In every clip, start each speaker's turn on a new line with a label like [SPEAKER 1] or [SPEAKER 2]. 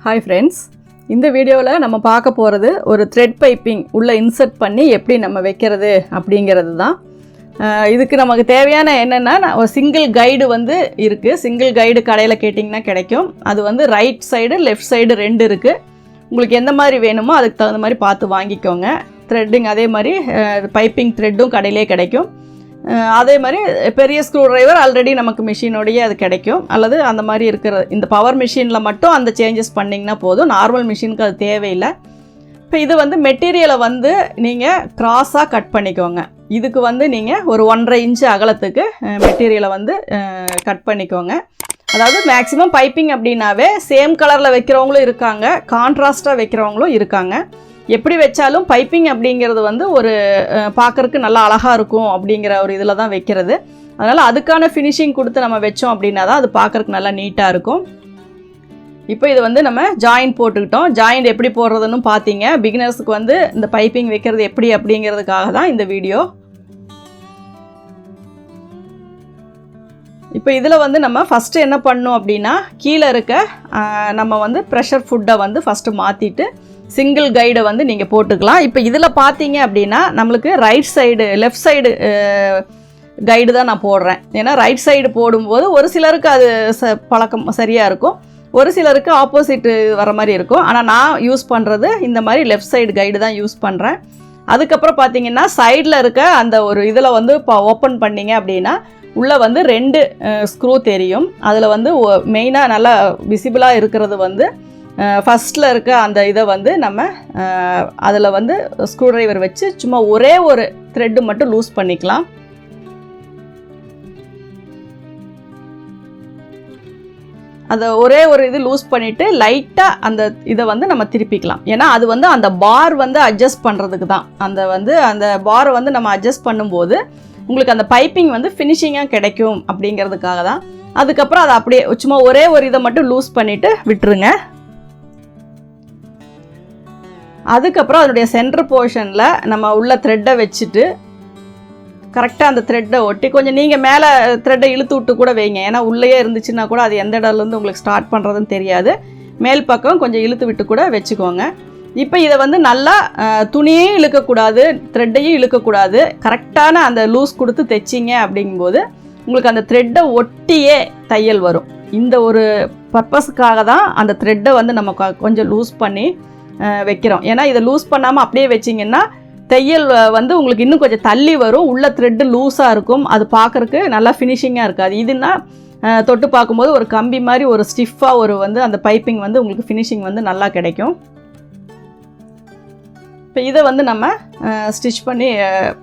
[SPEAKER 1] Hi friends, இந்த வீடியோவில் நம்ம பார்க்க போகிறது ஒரு த்ரெட் பைப்பிங் உள்ள இன்சர்ட் பண்ணி எப்படி நம்ம வைக்கிறது அப்படிங்கிறது தான். இதுக்கு நமக்கு தேவையான என்னென்னா ஒரு சிங்கிள் கைடு வந்து இருக்குது. சிங்கிள் கைடு கடையில் கேட்டிங்கன்னா கிடைக்கும். அது வந்து ரைட் சைடு லெஃப்ட் சைடு ரெண்டு இருக்குது. உங்களுக்கு எந்த மாதிரி வேணுமோ அதுக்கு தகுந்த மாதிரி பார்த்து வாங்கிக்கோங்க. த்ரெட்டிங் அதே மாதிரி பைப்பிங் த்ரெட்டும் கடையிலே கிடைக்கும். அதே மாதிரி பெரிய ஸ்க்ரூ ட்ரைவர் ஆல்ரெடி நமக்கு மிஷினோடையே அது கிடைக்கும். அல்லது அந்த மாதிரி இருக்கிற இந்த பவர் மிஷினில் மட்டும் அந்த சேஞ்சஸ் பண்ணிங்கன்னா போதும். நார்மல் மிஷினுக்கு அது தேவையில்லை. இப்போ இது வந்து மெட்டீரியலை வந்து நீங்கள் க்ராஸாக கட் பண்ணிக்கோங்க. இதுக்கு வந்து நீங்கள் ஒரு 1.5 இன்ச்சு அகலத்துக்கு மெட்டீரியலை வந்து கட் பண்ணிக்கோங்க. அதாவது மேக்ஸிமம் பைப்பிங் அப்படின்னாவே சேம் கலரில் வைக்கிறவங்களும் இருக்காங்க, கான்ட்ராஸ்ட்டாக வைக்கிறவங்களும் இருக்காங்க. எப்படி வச்சாலும் பைப்பிங் அப்படிங்கிறது வந்து ஒரு பார்க்குறதுக்கு நல்லா அழகாக இருக்கும் அப்படிங்கிற ஒரு இதில் தான் வைக்கிறது. அதனால் அதுக்கான ஃபினிஷிங் கொடுத்து நம்ம வச்சோம் அப்படின்னா தான் அது பார்க்குறதுக்கு நல்லா நீட்டாக இருக்கும். இப்போ இது வந்து நம்ம ஜாயிண்ட் போட்டுக்கிட்டோம். ஜாயிண்ட் எப்படி போடுறதுன்னு பார்த்தீங்க. பிகினர்ஸுக்கு வந்து இந்த பைப்பிங் வைக்கிறது எப்படி அப்படிங்கிறதுக்காக தான் இந்த வீடியோ. இப்போ இதில் வந்து நம்ம ஃபஸ்ட்டு என்ன பண்ணணும் அப்படின்னா, கீழே இருக்க நம்ம வந்து ப்ரெஷர் ஃபுட்டை வந்து ஃபஸ்ட்டு மாற்றிட்டு சிங்கிள் கைடை வந்து நீங்கள் போட்டுக்கலாம். இப்போ இதில் பார்த்தீங்க அப்படின்னா நம்மளுக்கு right side left side guide தான் நான் போடுறேன். ஏன்னா ரைட் சைடு போடும்போது ஒரு சிலருக்கு அது பழக்கம் சரியாக இருக்கும், ஒரு சிலருக்கு ஆப்போசிட்டு வர மாதிரி இருக்கும். ஆனால் நான் யூஸ் பண்ணுறது இந்த மாதிரி லெஃப்ட் சைடு கைடு தான் யூஸ் பண்ணுறேன். அதுக்கப்புறம் பார்த்தீங்கன்னா சைடில் இருக்க அந்த ஒரு இதில் வந்து இப்போ ஓப்பன் பண்ணிங்க அப்படின்னா உள்ளே வந்து 2 ஸ்க்ரூ தெரியும். அதில் வந்து மெயினாக நல்லா விசிபிளாக இருக்கிறது வந்து ஃபஸ்ட்டில் இருக்க அந்த இதை வந்து நம்ம அதில் வந்து ஸ்க்ரூ ட்ரைவர் வச்சு சும்மா ஒரே ஒரு த்ரெட்டு மட்டும் லூஸ் பண்ணிக்கலாம். அதை ஒரே ஒரு இது லூஸ் பண்ணிவிட்டு லைட்டாக அந்த இதை வந்து நம்ம திருப்பிக்கலாம். ஏன்னா அது வந்து அந்த பார் வந்து அட்ஜஸ்ட் பண்ணுறதுக்கு தான். அந்த பாரை வந்து நம்ம அட்ஜஸ்ட் பண்ணும்போது உங்களுக்கு அந்த பைப்பிங் வந்து ஃபினிஷிங்காக கிடைக்கும் அப்படிங்கிறதுக்காக தான். அதுக்கப்புறம் அதை அப்படியே சும்மா ஒரே ஒரு இதை மட்டும் லூஸ் பண்ணிவிட்டு விட்டுருங்க. அதுக்கப்புறம் அதனுடைய சென்டர் போர்ஷனில் நம்ம உள்ள த்ரெட்டை வச்சுட்டு கரெக்டாக அந்த த்ரெட்டை ஒட்டி கொஞ்சம் நீங்கள் மேலே த்ரெட்டை இழுத்து விட்டு கூட வைங்க. ஏன்னா உள்ளேயே இருந்துச்சுன்னா கூட அது எந்த இடத்துலேருந்து உங்களுக்கு ஸ்டார்ட் பண்ணுறதுன்னு தெரியாது. மேல் பக்கம் கொஞ்சம் இழுத்து விட்டு கூட வச்சுக்கோங்க. இப்போ இதை வந்து நல்லா துணியையும் இழுக்கக்கூடாது, த்ரெட்டையும் இழுக்கக்கூடாது. கரெக்டான அந்த லூஸ் கொடுத்து தைச்சிங்க அப்படிங்கும்போது உங்களுக்கு அந்த த்ரெட்டை ஒட்டியே தையல் வரும். இந்த ஒரு பர்பஸுக்காக தான் அந்த த்ரெட்டை வந்து நம்ம கொஞ்சம் லூஸ் பண்ணி வைக்கிறோம். ஏன்னா இதை லூஸ் பண்ணாமல் அப்படியே வச்சிங்கன்னா தையல் வந்து உங்களுக்கு இன்னும் கொஞ்சம் தள்ளி வரும். உள்ள த்ரெட்டு லூஸாக இருக்கும். அது பார்க்குறக்கு நல்லா ஃபினிஷிங்காக இருக்காது. இதுன்னா தொட்டு பார்க்கும்போது ஒரு கம்பி மாதிரி ஒரு ஸ்டிஃபாக ஒரு வந்து அந்த பைப்பிங் வந்து உங்களுக்கு ஃபினிஷிங் வந்து நல்லா கிடைக்கும். இப்போ இதை வந்து நம்ம ஸ்டிச் பண்ணி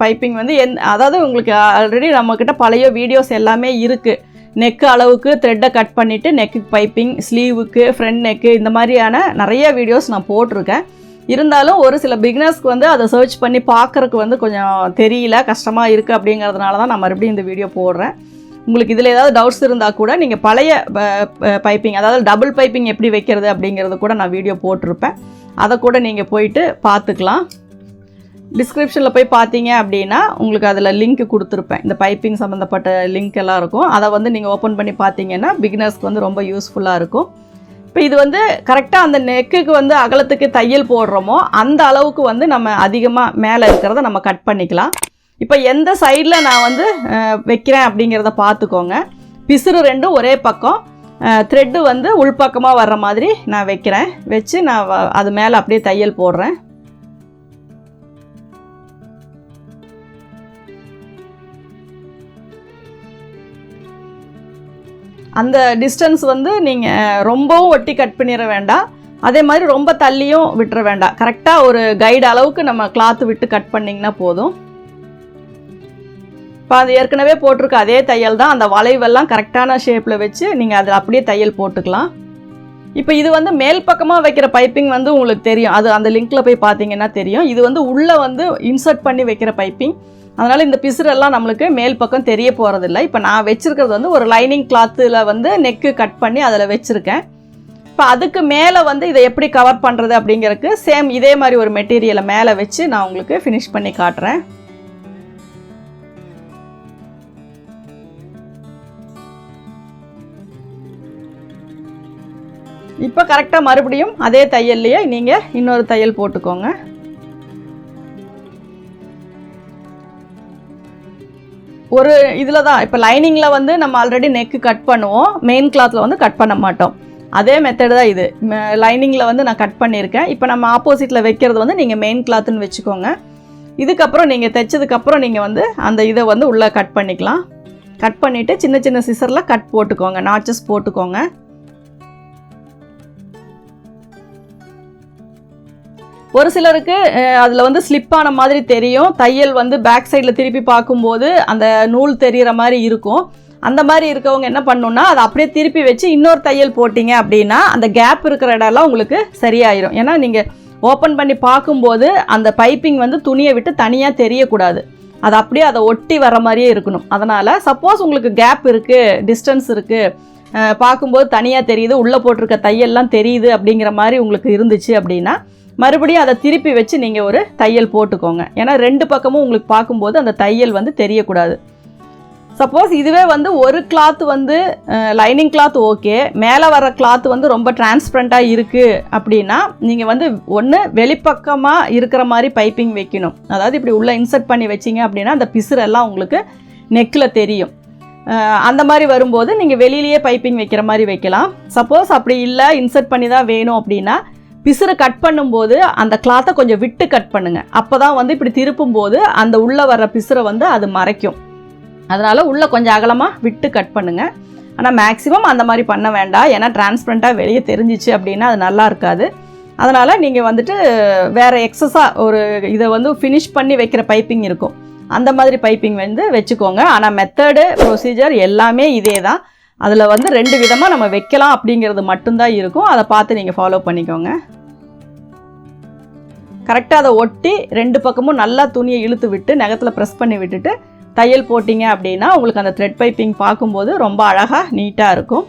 [SPEAKER 1] பைப்பிங் வந்து அதாவது உங்களுக்கு ஆல்ரெடி நம்மக்கிட்ட பழைய வீடியோஸ் எல்லாமே இருக்குது. நெக்கு அளவுக்கு த்ரெட்டை கட் பண்ணிவிட்டு நெக்கு பைப்பிங், ஸ்லீவுக்கு, ஃப்ரண்ட் நெக்கு, இந்த மாதிரியான நிறைய வீடியோஸ் நான் போட்டிருக்கேன். இருந்தாலும் ஒரு சில பிகினர்ஸ்க்கு வந்து அதை சர்ச் பண்ணி பார்க்குறக்கு வந்து கொஞ்சம் தெரியல, கஷ்டமாக இருக்குது. அப்படிங்கிறதுனால தான் நான் மறுபடியும் இந்த வீடியோ போடுறேன். உங்களுக்கு இதில் ஏதாவது டவுட்ஸ் இருந்தால் கூட நீங்கள் பழைய பைப்பிங், அதாவது டபுள் பைப்பிங் எப்படி வைக்கிறது அப்படிங்கிறது கூட நான் வீடியோ போட்டிருப்பேன். அதை கூட நீங்கள் போயிட்டு பார்த்துக்கலாம். டிஸ்கிரிப்ஷனில் போய் பார்த்தீங்க அப்படின்னா உங்களுக்கு அதில் லிங்க் கொடுத்துருப்பேன். இந்த பைப்பிங் சம்மந்தப்பட்ட லிங்க் எல்லாம் இருக்கும். அதை வந்து நீங்கள் ஓப்பன் பண்ணி பார்த்தீங்கன்னா பிகினர்ஸ்க்கு வந்து ரொம்ப யூஸ்ஃபுல்லாக இருக்கும். இப்போ இது வந்து கரெக்டாக அந்த நெக்குக்கு வந்து அகலத்துக்கு தையல் போடுறோமோ அந்த அளவுக்கு வந்து நம்ம அதிகமாக மேலே இருக்கிறத நம்ம கட் பண்ணிக்கலாம். இப்போ எந்த சைடில் நான் வந்து வைக்கிறேன் அப்படிங்கிறத பார்த்துக்கோங்க. பிசுறு ரெண்டும் ஒரே பக்கம், த்ரெட்டு வந்து உள்பக்கமாக வர்ற மாதிரி நான் வைக்கிறேன். வச்சு நான் அது மேலே அப்படியே தையல் போடுறேன். அந்த டிஸ்டன்ஸ் வந்து நீங்கள் ரொம்பவும் ஒட்டி கட் பண்ணிட வேண்டாம், அதே மாதிரி ரொம்ப தள்ளியும் விட்டுற வேண்டாம். கரெக்டாக ஒரு கைடு அளவுக்கு நம்ம கிளாத்து விட்டு கட் பண்ணிங்கன்னா போதும். இப்போ அது ஏற்கனவே போட்டிருக்க அதே தையல் தான். அந்த வளைவெல்லாம் கரெக்டான ஷேப்பில் வச்சு நீங்கள் அதில் அப்படியே தையல் போட்டுக்கலாம். இப்போ இது வந்து மேல் பக்கமாக வைக்கிற பைப்பிங் வந்து உங்களுக்கு தெரியும். அது அந்த லிங்க்கில் போய் பார்த்தீங்கன்னா தெரியும். இது வந்து உள்ளே வந்து இன்சர்ட் பண்ணி வைக்கிற பைப்பிங். அதனால் இந்த பிசுரெல்லாம் நம்மளுக்கு மேல் பக்கம் தெரிய போகிறதில்ல. இப்போ நான் வச்சுருக்கிறது வந்து ஒரு லைனிங் கிளாத்தில் வந்து நெக்கு கட் பண்ணி அதில் வச்சுருக்கேன். இப்போ அதுக்கு மேலே வந்து இதை எப்படி கவர் பண்ணுறது அப்படிங்கிறதுக்கு சேம் இதே மாதிரி ஒரு மெட்டீரியலை மேலே வச்சு நான் உங்களுக்கு ஃபினிஷ் பண்ணி காட்டுறேன். இப்போ கரெக்டாக மறுபடியும் அதே தையல்லையே நீங்கள் இன்னொரு தையல் போட்டுக்கோங்க. ஒரு இதில் தான் இப்போ லைனிங்கில் வந்து நம்ம ஆல்ரெடி நெக்கு கட் பண்ணுவோம், மெயின் கிளாத்தில் வந்து கட் பண்ண மாட்டோம். அதே மெத்தடு தான் இது. லைனிங்கில் வந்து நான் கட் பண்ணியிருக்கேன். இப்போ நம்ம ஆப்போசிட்டில் வைக்கிறது வந்து நீங்கள் மெயின் கிளாத்துன்னு வச்சுக்கோங்க. இதுக்கப்புறம் நீங்கள் தைச்சதுக்கப்புறம் நீங்கள் வந்து அந்த இதை வந்து உள்ளே கட் பண்ணிக்கலாம். கட் பண்ணிவிட்டு சின்ன சின்ன சிசரில் கட் போட்டுக்கோங்க, நாச்சஸ் போட்டுக்கோங்க. ஒரு சிலருக்கு அதில் வந்து ஸ்லிப்பான மாதிரி தெரியும். தையல் வந்து பேக் சைடில் திருப்பி பார்க்கும்போது அந்த நூல் தெரிகிற மாதிரி இருக்கும். அந்த மாதிரி இருக்கவங்க என்ன பண்ணணுன்னா அதை அப்படியே திருப்பி வச்சு இன்னொரு தையல் போட்டிங்க அப்படின்னா அந்த கேப் இருக்கிற இடம்லாம் உங்களுக்கு சரியாயிரும். ஏன்னா நீங்கள் ஓப்பன் பண்ணி பார்க்கும்போது அந்த பைப்பிங் வந்து துணியை விட்டு தனியாக தெரியக்கூடாது. அது அப்படியே அதை ஒட்டி வர மாதிரியே இருக்கணும். அதனால் சப்போஸ் உங்களுக்கு கேப் இருக்குது, டிஸ்டன்ஸ் இருக்குது, பார்க்கும்போது தனியாக தெரியுது, உள்ளே போட்டிருக்க தையல்லாம் தெரியுது அப்படிங்கிற மாதிரி உங்களுக்கு இருந்துச்சு அப்படின்னா மறுபடியும் அதை திருப்பி வச்சு நீங்கள் ஒரு தையல் போட்டுக்கோங்க. ஏன்னா ரெண்டு பக்கமும் உங்களுக்கு பார்க்கும்போது அந்த தையல் வந்து தெரியக்கூடாது. சப்போஸ் இதுவே வந்து ஒரு கிளாத் வந்து லைனிங் கிளாத் ஓகே, மேலே வர கிளாத் வந்து ரொம்ப டிரான்ஸ்பரண்ட்டாக இருக்குது அப்படின்னா நீங்கள் வந்து ஒன்று வெளிப்பக்கமாக இருக்கிற மாதிரி பைப்பிங் வைக்கணும். அதாவது இப்படி உள்ளே இன்சர்ட் பண்ணி வச்சிங்க அப்படின்னா அந்த பிசுரெல்லாம் உங்களுக்கு நெக்கில் தெரியும். அந்த மாதிரி வரும்போது நீங்கள் வெளியிலேயே பைப்பிங் வைக்கிற மாதிரி வைக்கலாம். சப்போஸ் அப்படி இல்லை, இன்சர்ட் பண்ணி தான் வேணும் அப்படின்னா பிசுரை கட் பண்ணும்போது அந்த கிளாத்தை கொஞ்சம் விட்டு கட் பண்ணுங்கள். அப்போ தான் வந்து இப்படி திருப்பும்போது அந்த உள்ளே வர்ற பிசுரை வந்து அது மறைக்கும். அதனால் உள்ளே கொஞ்சம் அகலமாக விட்டு கட் பண்ணுங்கள். ஆனால் மேக்ஸிமம் அந்த மாதிரி பண்ண வேண்டாம். ஏன்னா டிரான்ஸ்பரண்ட்டாக வெளியே தெரிஞ்சிச்சு அப்படின்னா அது நல்லா இருக்காது. அதனால் நீங்கள் வந்துட்டு வேறு எக்ஸஸாக ஒரு இதை வந்து ஃபினிஷ் பண்ணி வைக்கிற பைப்பிங் இருக்கும், அந்த மாதிரி பைப்பிங் வந்து வச்சுக்கோங்க. ஆனால் மெத்தடு, ப்ரொசீஜர் எல்லாமே இதே தான். அதில் வந்து ரெண்டு விதமாக நம்ம வைக்கலாம் அப்படிங்கிறது மட்டும்தான் இருக்கும். அதை பார்த்து நீங்கள் ஃபாலோ பண்ணிக்கோங்க. கரெக்டாக அதை ஒட்டி ரெண்டு பக்கமும் நல்லா துணியை இழுத்து விட்டு நகத்தில் ப்ரெஸ் பண்ணி விட்டுட்டு தையல் போட்டிங்க அப்படின்னா உங்களுக்கு அந்த த்ரெட் பைப்பிங் பார்க்கும்போது ரொம்ப அழகாக நீட்டாக இருக்கும்.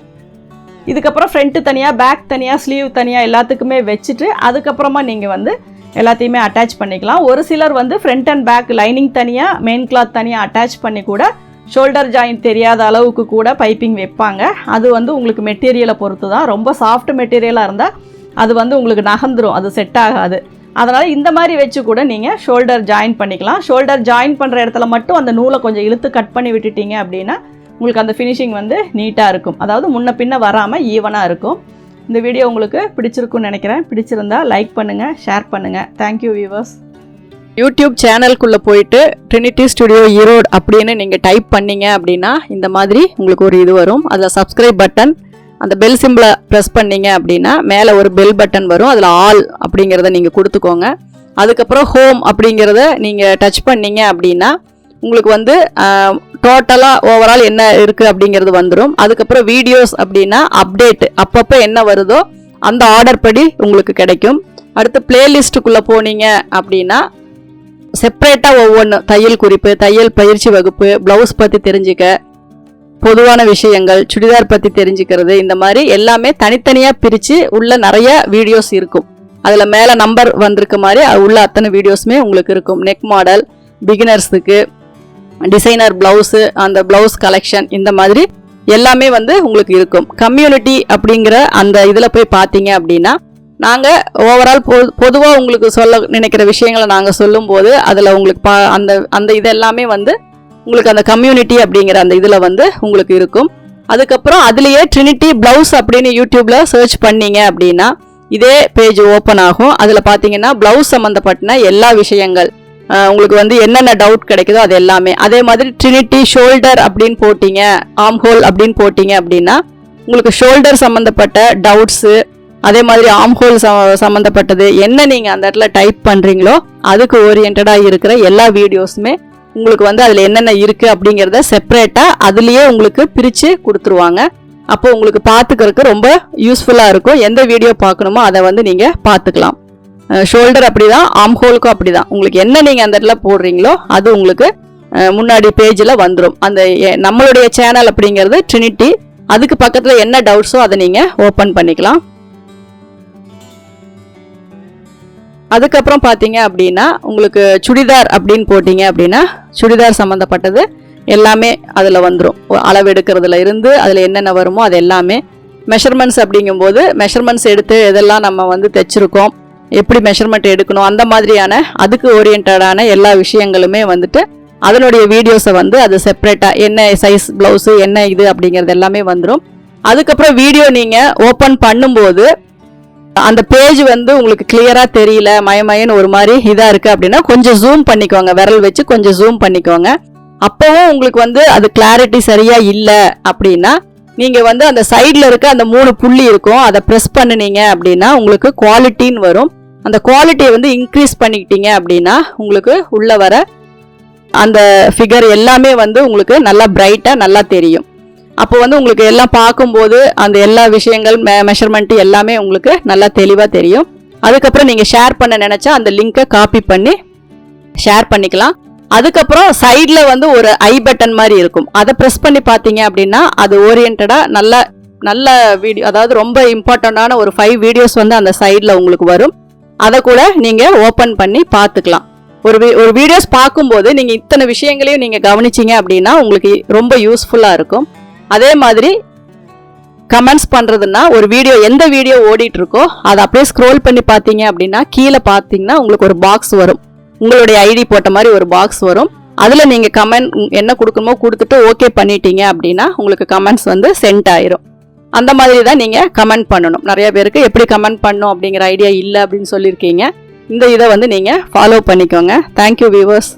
[SPEAKER 1] இதுக்கப்புறம் ஃப்ரண்ட்டு தனியாக, பேக் தனியாக, ஸ்லீவ் தனியாக எல்லாத்துக்குமே வச்சுட்டு அதுக்கப்புறமா நீங்கள் வந்து எல்லாத்தையுமே அட்டாச் பண்ணிக்கலாம். ஒரு சிலர் வந்து ஃப்ரண்ட் அண்ட் பேக் லைனிங் தனியாக, மெயின் கிளாத் தனியாக அட்டாச் பண்ணி கூட ஷோல்டர் ஜாயிண்ட் தெரியாத அளவுக்கு கூட பைப்பிங் வைப்பாங்க. அது வந்து உங்களுக்கு மெட்டீரியலை பொறுத்து தான். ரொம்ப சாஃப்ட் மெட்டீரியலாக இருந்தால் அது வந்து உங்களுக்கு நகர்ந்துடும், அது செட் ஆகாது. அதனால் இந்த மாதிரி வச்சு கூட நீங்கள் ஷோல்டர் ஜாயின் பண்ணிக்கலாம். ஷோல்டர் ஜாயின் பண்ணுற இடத்துல மட்டும் அந்த நூலை கொஞ்சம் இழுத்து கட் பண்ணி விட்டுட்டீங்க அப்படின்னா உங்களுக்கு அந்த ஃபினிஷிங் வந்து நீட்டாக இருக்கும். அதாவது முன்ன பின்ன வராமல் ஈவனாக இருக்கும். இந்த வீடியோ உங்களுக்கு பிடிச்சிருக்குன்னு நினைக்கிறேன். பிடிச்சிருந்தா லைக் பண்ணுங்கள், ஷேர் பண்ணுங்கள். Thank you viewers. யூடியூப் சேனலுக்குள்ளே போயிட்டு ட்ரினிட்டி ஸ்டுடியோ ஈரோடு அப்படின்னு நீங்கள் டைப் பண்ணிங்க அப்படின்னா இந்த மாதிரி உங்களுக்கு ஒரு இது வரும். அதில் சப்ஸ்கிரைப் பட்டன், அந்த பெல் சிம்பிளை ப்ரெஸ் பண்ணிங்க அப்படின்னா மேலே ஒரு பெல் பட்டன் வரும். அதில் ஆல் அப்படிங்கிறத நீங்கள் கொடுத்துக்கோங்க. அதுக்கப்புறம் ஹோம் அப்படிங்கிறத நீங்கள் டச் பண்ணிங்க அப்படின்னா உங்களுக்கு வந்து டோட்டலாக ஓவரால் என்ன இருக்குது அப்படிங்கிறது வந்துடும். அதுக்கப்புறம் வீடியோஸ் அப்படின்னா அப்டேட், அப்பப்போ என்ன வருதோ அந்த ஆர்டர் படி உங்களுக்கு கிடைக்கும். அடுத்து பிளேலிஸ்ட்டுக்குள்ளே போனீங்க அப்படின்னா செப்பரேட்டாக ஒவ்வொன்று தையல் குறிப்பு, தையல் பயிற்சி வகுப்பு, ப்ளவுஸ் பற்றி தெரிஞ்சுக்க, பொதுவான விஷயங்கள், சுடிதார் பற்றி தெரிஞ்சுக்கிறது, இந்த மாதிரி எல்லாமே தனித்தனியாக பிரித்து உள்ள நிறைய வீடியோஸ் இருக்கும். அதில் மேலே நம்பர் வந்திருக்க மாதிரி உள்ள அத்தனை வீடியோஸுமே உங்களுக்கு இருக்கும். நெக் மாடல், பிகினர்ஸுக்கு, டிசைனர் ப்ளவுஸு, அந்த ப்ளவுஸ் கலெக்ஷன், இந்த மாதிரி எல்லாமே வந்து உங்களுக்கு இருக்கும். கம்யூனிட்டி அப்படிங்கிற அந்த இதில் போய் பார்த்தீங்க அப்படின்னா நாங்கள் ஓவரால் பொதுவாக உங்களுக்கு சொல்ல நினைக்கிற விஷயங்களை நாங்கள் சொல்லும்போது அதில் உங்களுக்கு அந்த இதெல்லாமே வந்து உங்களுக்கு அந்த கம்யூனிட்டி அப்படிங்கிற அந்த இதில் வந்து உங்களுக்கு இருக்கும். அதுக்கப்புறம் அதுலேயே ட்ரினிட்டி ப்ளவுஸ் அப்படின்னு யூடியூப்பில் சர்ச் பண்ணீங்க அப்படின்னா இதே பேஜ் ஓப்பன் ஆகும். அதில் பார்த்தீங்கன்னா ப்ளவுஸ் சம்மந்தப்பட்ட எல்லா விஷயங்கள் உங்களுக்கு வந்து என்னென்ன டவுட் கிடைக்குதோ அது எல்லாமே. அதே மாதிரி ட்ரினிட்டி ஷோல்டர் அப்படின்னு போட்டிங்க, ஆர்ம் ஹோல் அப்படின்னு போட்டிங்க அப்படின்னா உங்களுக்கு ஷோல்டர் சம்மந்தப்பட்ட டவுட்ஸு, அதே மாதிரி ஆர்ம் ஹோல் சம்மந்தப்பட்டது என்ன நீங்கள் அந்த இடத்துல டைப் பண்ணுறீங்களோ அதுக்கு ஓரியன்டாக இருக்கிற எல்லா வீடியோஸுமே உங்களுக்கு வந்து அதில் என்னென்ன இருக்குது அப்படிங்கிறத செப்பரேட்டாக அதுலேயே உங்களுக்கு பிரித்து கொடுத்துருவாங்க. அப்போ உங்களுக்கு பார்த்துக்கிறதுக்கு ரொம்ப யூஸ்ஃபுல்லாக இருக்கும். எந்த வீடியோ பார்க்கணுமோ அதை வந்து நீங்கள் பார்த்துக்கலாம். ஷோல்டர் அப்படி தான், ஆர்ம் ஹோலுக்கும் அப்படி தான். உங்களுக்கு என்ன நீங்கள் அந்த இடத்துல போடுறீங்களோ அது உங்களுக்கு முன்னாடி பேஜில் வந்துடும். அந்த நம்மளுடைய சேனல் அப்படிங்கிறது ட்ரினிட்டி, அதுக்கு பக்கத்தில் என்ன டவுட்ஸோ அதை நீங்கள் ஓப்பன் பண்ணிக்கலாம். அதுக்கப்புறம் பார்த்தீங்க அப்படின்னா உங்களுக்கு சுடிதார் அப்படின்னு போட்டிங்க அப்படின்னா சுடிதார் சம்மந்தப்பட்டது எல்லாமே அதில் வந்துடும். அளவு எடுக்கிறதுல இருந்து அதில் என்னென்ன வருமோ அது எல்லாமே. மெஷர்மெண்ட்ஸ் அப்படிங்கும்போது மெஷர்மெண்ட்ஸ் எடுத்து எதெல்லாம் நம்ம வந்து தைச்சிருக்கோம், எப்படி மெஷர்மெண்ட் எடுக்கணும், அந்த மாதிரியான அதுக்கு ஓரியன்டான எல்லா விஷயங்களுமே வந்துட்டு அதனுடைய வீடியோஸை வந்து அது செப்பரேட்டாக என்ன சைஸ் ப்ளவுஸு என்ன இது அப்படிங்கிறது எல்லாமே வந்துடும். அதுக்கப்புறம் வீடியோ நீங்கள் ஓப்பன் பண்ணும்போது அந்த பேஜ் வந்து உங்களுக்கு கிளியராக தெரியல, மயமயன்னு ஒரு மாதிரி இதாக இருக்குது அப்படின்னா கொஞ்சம் ஜூம் பண்ணிக்கோங்க, விரல் வச்சு கொஞ்சம் ஜூம் பண்ணிக்கோங்க. அப்போவும் உங்களுக்கு வந்து அது கிளாரிட்டி சரியாக இல்லை அப்படின்னா நீங்கள் வந்து அந்த சைடில் இருக்க அந்த 3 புள்ளி இருக்கும், அதை ப்ரெஸ் பண்ணினீங்க அப்படின்னா உங்களுக்கு குவாலிட்டின்னு வரும். அந்த குவாலிட்டியை வந்து இன்க்ரீஸ் பண்ணிக்கிட்டீங்க அப்படின்னா உங்களுக்கு உள்ள வர அந்த ஃபிகர் எல்லாமே வந்து உங்களுக்கு நல்லா பிரைட்டாக நல்லா தெரியும். அப்போ வந்து உங்களுக்கு எல்லாம் பார்க்கும்போது அந்த எல்லா விஷயங்கள் மெஷர்மெண்ட் எல்லாமே உங்களுக்கு நல்லா தெளிவாக தெரியும். அதுக்கப்புறம் நீங்கள் ஷேர் பண்ண நினச்சா அந்த லிங்கை காப்பி பண்ணி ஷேர் பண்ணிக்கலாம். அதுக்கப்புறம் சைடில் வந்து ஒரு ஐ பட்டன் மாதிரி இருக்கும், அதை ப்ரெஸ் பண்ணி பார்த்தீங்க அப்படின்னா அது ஓரியன்டாக நல்ல வீடியோ, அதாவது ரொம்ப இம்பார்ட்டண்ட்டான ஒரு 5 வீடியோஸ் வந்து அந்த சைடில் உங்களுக்கு வரும். அதை கூட நீங்கள் ஓப்பன் பண்ணி பார்த்துக்கலாம். ஒரு வீடியோஸ் பார்க்கும்போது நீங்கள் இத்தனை விஷயங்களையும் நீங்கள் கவனிச்சிங்க அப்படின்னா உங்களுக்கு ரொம்ப யூஸ்ஃபுல்லாக இருக்கும். அதே மாதிரி கமெண்ட்ஸ் பண்ணுறதுன்னா ஒரு வீடியோ எந்த வீடியோ ஓடிட்டு இருக்கோ அதை அப்படியே ஸ்க்ரோல் பண்ணி பார்த்தீங்க அப்படின்னா கீழே பார்த்தீங்கன்னா உங்களுக்கு ஒரு பாக்ஸ் வரும், உங்களுடைய ஐடி போட்ட மாதிரி ஒரு பாக்ஸ் வரும். அதில் நீங்கள் கமெண்ட் என்ன கொடுக்கணுமோ கொடுத்துட்டு ஓகே பண்ணிட்டீங்க அப்படின்னா உங்களுக்கு கமெண்ட்ஸ் வந்து சென்ட் ஆயிரும். அந்த மாதிரி தான் நீங்கள் கமெண்ட் பண்ணணும். நிறைய பேருக்கு எப்படி கமெண்ட் பண்ணணும் அப்படிங்கிற ஐடியா இல்லை அப்படின்னு சொல்லியிருக்கீங்க. இந்த இதை வந்து நீங்கள் ஃபாலோ பண்ணிக்கோங்க. Thank you viewers.